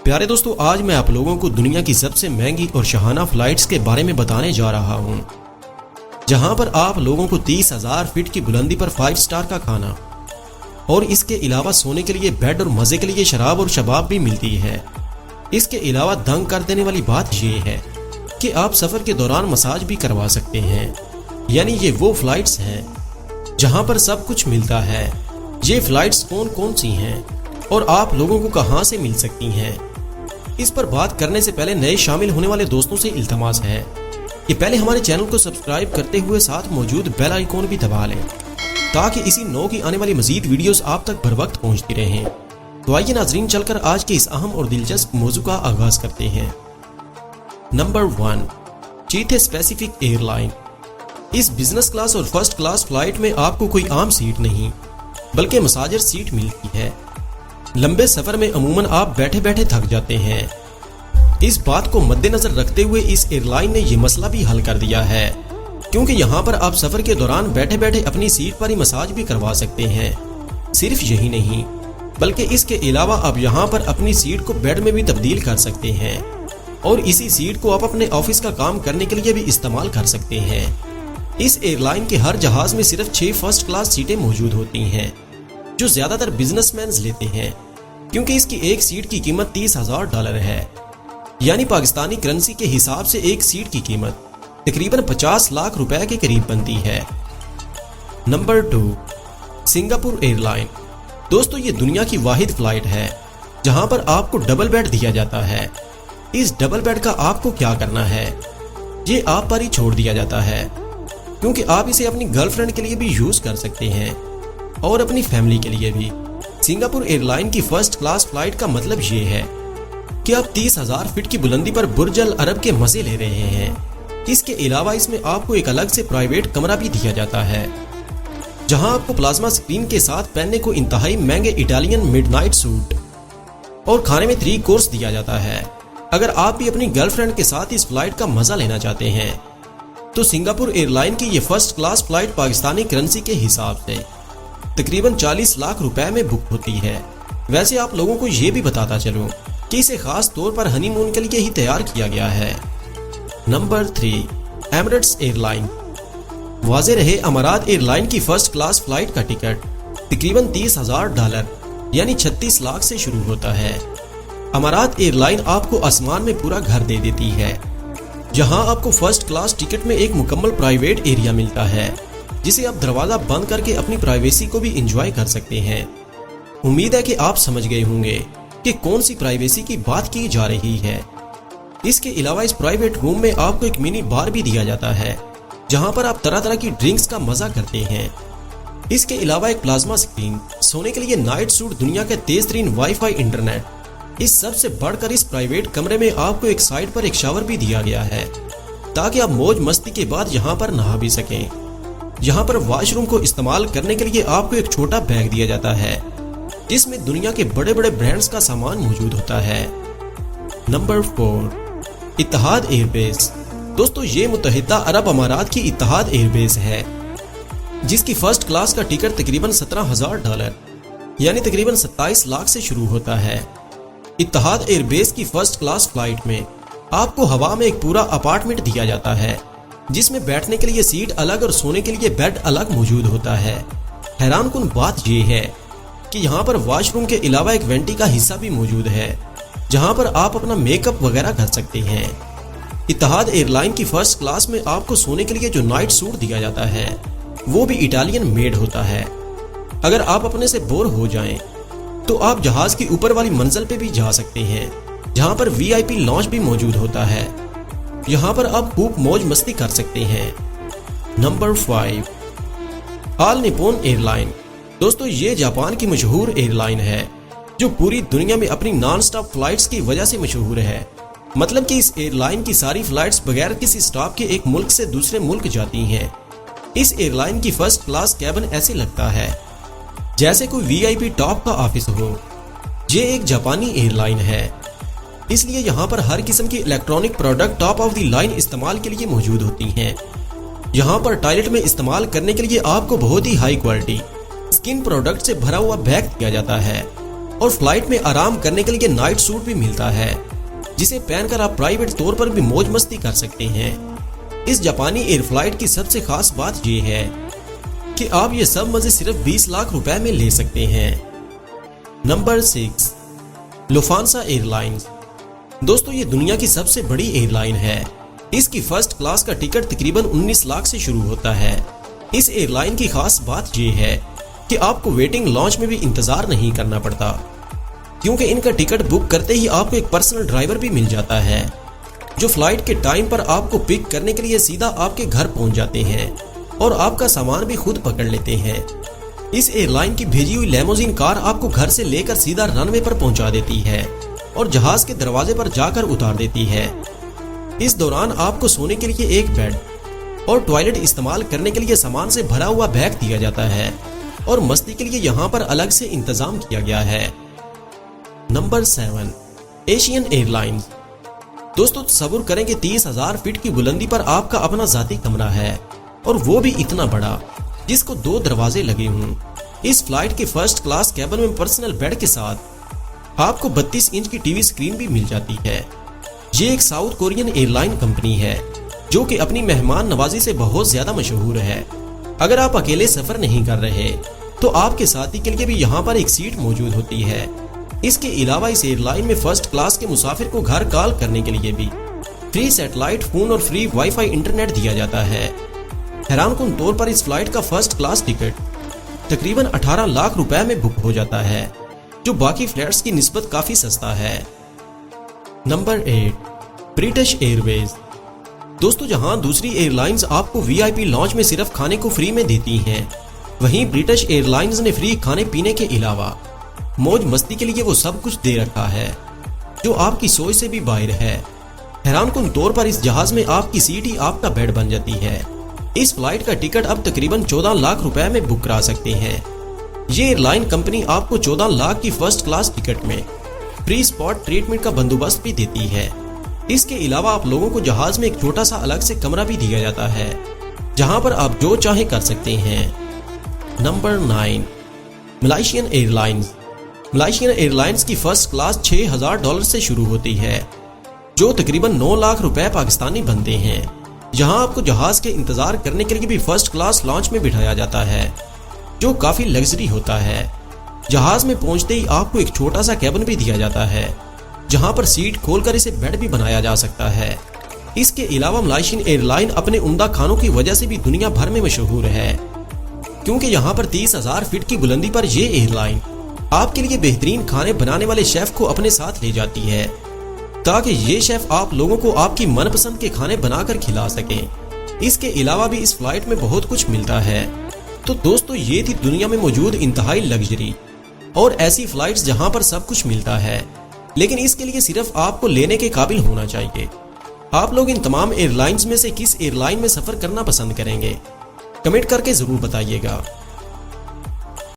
प्यारे दोस्तों, आज मैं आप लोगों को दुनिया की सबसे महंगी और शाहाना फ्लाइट्स के बारे में बताने जा रहा हूं, जहां पर आप लोगों को 30,000 फीट की बुलंदी पर 5 स्टार का खाना और इसके अलावा सोने के लिए बेड और मजे के लिए शराब और शबाब भी मिलती है। इसके अलावा दंग कर देने वाली बात ये है कि आप सफर के दौरान मसाज भी करवा सकते हैं। यानी ये वो फ्लाइट्स हैं जहां पर सब कुछ मिलता है। ये फ्लाइट्स कौन कौन सी हैं और आप लोगों को कहां से मिल सकती हैं, इस पर बात करने से पहले नए शामिल होने वाले दोस्तों से इल्तमास है कि पहले हमारे चैनल को सब्सक्राइब करते हुए साथ मौजूद बेल आइकॉन भी दबा लें, ताकि इसी नौ की आने वाली मजीद वीडियोस आप तक बर वक्त पहुंचती रहें। तो आइए नाजरीन, चलकर आज के इस अहम और दिलचस्प मौजू का आगाज करते हैं। नंबर 1, चीथे स्पेसिफिक एयरलाइन। इस बिजनेस क्लास और फर्स्ट क्लास फ्लाइट में आपको कोई आम सीट नहीं बल्कि मसाजर सीट मिलती है। लंबे सफर में अमूमन आप बैठे बैठे थक जाते हैं। इस बात को मद्देनजर रखते हुए इस एयरलाइन ने यह मसला भी हल कर दिया है, क्योंकि यहाँ पर आप सफर के दौरान बैठे बैठे अपनी सीट पर ही मसाज भी करवा सकते हैं। सिर्फ यही नहीं बल्कि इसके अलावा आप यहाँ पर अपनी सीट को बेड में भी तब्दील कर सकते हैं और इसी सीट को आप अपने ऑफिस का काम करने के लिए भी इस्तेमाल कर सकते हैं। इस एयरलाइन के हर जहाज में सिर्फ 6 फर्स्ट क्लास सीटें मौजूद होती हैं, जो ज्यादातर बिजनेसमैन लेते हैं, क्योंकि इसकी एक सीट की कीमत $30,000 है। यानी पाकिस्तानी करेंसी के हिसाब से एक सीट की कीमत तकरीबन 50 लाख रुपए के करीब बनती है। Number 2, Singapore airline. दोस्तों, ये दुनिया की वाहिद फ्लाइट है जहां पर आपको डबल बेड दिया जाता है। इस डबल बेड का आपको क्या करना है, ये आप पर ही छोड़ दिया जाता है, क्योंकि आप इसे अपनी गर्लफ्रेंड के लिए भी यूज कर सकते हैं और अपनी फैमिली के लिए भी। सिंगापुर एयरलाइन की फर्स्ट क्लास फ्लाइट का मतलब ये है कि आप 30,000 फीट की बुलंदी पर बुर्ज अल अरब के मजे ले रहे हैं। इसके अलावा इसमें आपको एक अलग से प्राइवेट कमरा भी दिया जाता है, जहां आपको प्लाज्मा स्क्रीन के साथ पहनने को इंतहाई महंगे इटालियन मिडनाइट सूट और खाने में 3 कोर्स दिया जाता है। अगर आप भी अपनी गर्लफ्रेंड के साथ इस फ्लाइट का मजा लेना चाहते हैं तो सिंगापुर एयरलाइन की ये first class flight Pakistani currency के हिसाब से तकरीबन 40 लाख रुपए में बुक होती है। वैसे आप लोगों को ये भी बताता चलूं कि इसे खास तौर पर हनीमून के लिए ही तैयार किया गया है। Number 3, Emirates airline. वाज़ेह रहे, अमारात एयरलाइन की फर्स्ट क्लास फ्लाइट का टिकट तकरीबन $30,000 यानी 36 लाख से शुरू होता है। अमारात एयरलाइन आपको आसमान में पूरा घर दे देती है, जहां आपको फर्स्ट क्लास टिकट में एक मुकम्मल प्राइवेट एरिया मिलता है, जिसे आप दरवाजा बंद करके अपनी प्राइवेसी को भी एंजॉय कर सकते हैं। उम्मीद है कि आप समझ गए होंगे कि कौन सी प्राइवेसी की बात की जा रही है। इसके अलावा इस प्राइवेट रूम में आपको एक मिनी बार भी दिया जाता है, जहां पर आप तरह तरह की ड्रिंक्स का मजा करते हैं। इसके अलावा एक प्लाज्मा स्क्रीन, सोने के लिए नाइट सूट, दुनिया के तेज तरीन वाईफाई, इंटरनेट। इस सब से बढ़कर इस प्राइवेट कमरे में आपको एक साइड पर एक शावर भी दिया गया है, ताकि आप मौज मस्ती के बाद यहाँ पर नहा भी सकें। यहाँ पर वॉशरूम को इस्तेमाल करने के लिए आपको एक छोटा बैग दिया जाता है, जिसमें दुनिया के बड़े बड़े ब्रांड्स का सामान मौजूद होता है। Number 4, Etihad airbase. दोस्तों, ये मुत्तहिदा अरब अमारात की इत्तेहाद एयरबेस है, जिसकी फर्स्ट क्लास का टिकट तकरीबन $17,000 यानी तकरीबन 27 लाख से शुरू होता है। इत्तेहाद एयरबेस की फर्स्ट क्लास फ्लाइट में आपको हवा में एक पूरा अपार्टमेंट दिया जाता है, जिसमें बैठने के लिए सीट अलग और सोने के लिए बेड अलग मौजूद होता है। हैरानकुन बात यह है कि यहाँ पर वॉशरूम के अलावा एक वेंटी का हिस्सा भी मौजूद है, जहाँ पर आप अपना मेकअप वगैरह कर सकते हैं। इत्तेहाद एयरलाइन की फर्स्ट क्लास में आपको सोने के लिए जो नाइट सूट दिया जाता है, वो भी इटालियन मेड होता है। अगर आप अपने से बोर हो जाएं, तो आप जहाज की ऊपर वाली मंजिल पे भी जा सकते हैं, जहां पर VIP लॉन्च भी मौजूद होता है। यहां पर आप खूब मौज मस्ती कर सकते हैं। Number 5, all Nippon airline. दोस्तों, ये जापान की मशहूर एयरलाइन है, जो पूरी दुनिया में अपनी नॉन स्टॉप फ्लाइट्स की वजह से मशहूर है। मतलब कि इस एयरलाइन की सारी फ्लाइट्स बगैर किसी स्टॉप के एक मुल्क से दूसरे मुल्क जाती हैं। इस एयरलाइन की फर्स्ट क्लास कैबिन ऐसे लगता है जैसे कोई VIP टॉप का ऑफिस हो। ये एक जापानी एयरलाइन है, इसलिए यहाँ पर हर किस्म की electronic product top of the line इस्तेमाल के लिए मौजूद होती हैं। यहाँ पर टॉयलेट में इस्तेमाल करने के लिए आपको बहुत ही हाई क्वालिटी स्किन प्रोडक्ट से भरा हुआ बैग दिया जाता है और फ्लाइट में आराम करने के लिए नाइट सूट भी मिलता है, जिसे पहनकर आप प्राइवेट तौर पर भी मौज मस्ती कर सकते हैं। इस जापानी एयर फ्लाइट की सबसे खास बात यह है कि आप ये सब मजे सिर्फ 20 लाख रुपए में ले सकते हैं। Number 6, Lufthansa airlines. दोस्तों, ये दुनिया की सबसे बड़ी एयरलाइन है। इसकी फर्स्ट क्लास का टिकट तकरीबन 19 लाख से शुरू होता है। इस एयरलाइन की खास बात यह है कि आपको वेटिंग लॉन्च में भी इंतजार नहीं करना पड़ता, क्योंकि इनका टिकट बुक करते ही आपको एक पर्सनल ड्राइवर भी मिल जाता है, जो फ्लाइट के टाइम पर आपको पिक करने के लिए सीधा आपके घर पहुंच जाते हैं और आपका सामान भी खुद पकड़ लेते हैं। इस एयरलाइन की भेजी हुई लिमोजिन कार आपको घर से लेकर सीधा रनवे पर पहुंचा देती है और जहाज के दरवाजे पर जाकर उतार देती है। इस दौरान आपको सोने के लिए एक बेड और टॉयलेट इस्तेमाल करने के लिए सामान से भरा हुआ बैग दिया जाता है और मस्ती के लिए यहाँ पर अलग से इंतजाम किया गया है। Number 7, Asian airlines. दोस्तों, तसव्वुर करें कि 30,000 फीट की बुलंदी पर आपका अपना जाती कमरा है, और वो भी इतना बड़ा जिसको 2 दरवाजे लगे हों। इस फ्लाइट के फर्स्ट क्लास कैबिन में पर्सनल बेड के साथ आपको 32 इंच की टीवी स्क्रीन भी मिल जाती है। ये एक साउथ कोरियन एयरलाइन कंपनी है जो कि अपनी मेहमान नवाजी से बहुत ज्यादा मशहूर है। अगर आप अकेले सफर नहीं कर रहे तो आपके साथी के लिए भी यहाँ पर एक सीट मौजूद होती है। इसके अलावा इस एयरलाइन में फर्स्ट क्लास के मुसाफिर को घर कॉल करने के लिए भी फ्री सैटेलाइट फोन और फ्री वाईफाई इंटरनेट दिया जाता है। हैरानकुन तौर पर इस फ्लाइट का फर्स्ट क्लास टिकट तकरीबन 18 लाख रुपए में बुक हो जाता है, जो बाकी फ्लाइट्स की निस्बत काफी सस्ता है। Number 8, British Airways. दोस्तों, जहां दूसरी एयरलाइंस आपको वीआईपी लॉन्च में सिर्फ खाने को फ्री में देती हैं, वहीं ब्रिटिश एयरलाइंस ने फ्री खाने पीने के अलावा मौज मस्ती के लिए वो सब कुछ दे रखा है जो आपकी सोच से भी बाहर है। हैरानकुन तौर पर इस जहाज में आपकी सीट ही आपका बेड बन जाती है। इस फ्लाइट का टिकट अब तकरीबन 14 लाख रुपए में बुक करा सकते हैं। ये एयरलाइन कंपनी आपको 14 लाख की फर्स्ट क्लास टिकट में फ्री स्पॉट ट्रीटमेंट का बंदोबस्त भी देती है। इसके अलावा आप लोगों को जहाज में एक छोटा सा अलग से कमरा भी दिया जाता है, जहां पर आप जो चाहे कर सकते हैं। Number 9, Malaysian airlines. Malaysian airlines की फर्स्ट क्लास $6,000 से शुरू होती है, जो तकरीबन 9 लाख रुपए पाकिस्तानी बनते हैं। यहाँ आपको जहाज के इंतजार करने के लिए भी फर्स्ट क्लास लॉन्च में बिठाया जाता है, जो काफी लग्जरी होता है। जहाज में पहुंचते ही आपको एक छोटा सा कैबिन भी दिया जाता है, जहां पर सीट खोलकर इसे बेड भी बनाया जा सकता है। इसके अलावा मलेशियन एयरलाइन अपने उम्दा खानों की वजह से भी दुनिया भर में मशहूर है, क्योंकि यहाँ पर 30,000 फीट की बुलंदी पर यह एयरलाइन आपके लिए बेहतरीन खाने बनाने वाले शेफ को अपने साथ ले जाती है, ताकि ये शेफ आप लोगों को आपकी मनपसंद के खाने बनाकर खिला सकें। इसके अलावा भी इस फ्लाइट में बहुत कुछ मिलता है। तो दोस्तों, ये थी दुनिया में मौजूद इंतहाई लग्जरी और ऐसी फ्लाइट्स जहां पर सब कुछ मिलता है, लेकिन इसके लिए सिर्फ आपको लेने के काबिल होना चाहिए। आप लोग इन तमाम एयरलाइंस में से किस एयरलाइन में सफर करना पसंद करेंगे? कमेंट करके जरूर बताइएगा।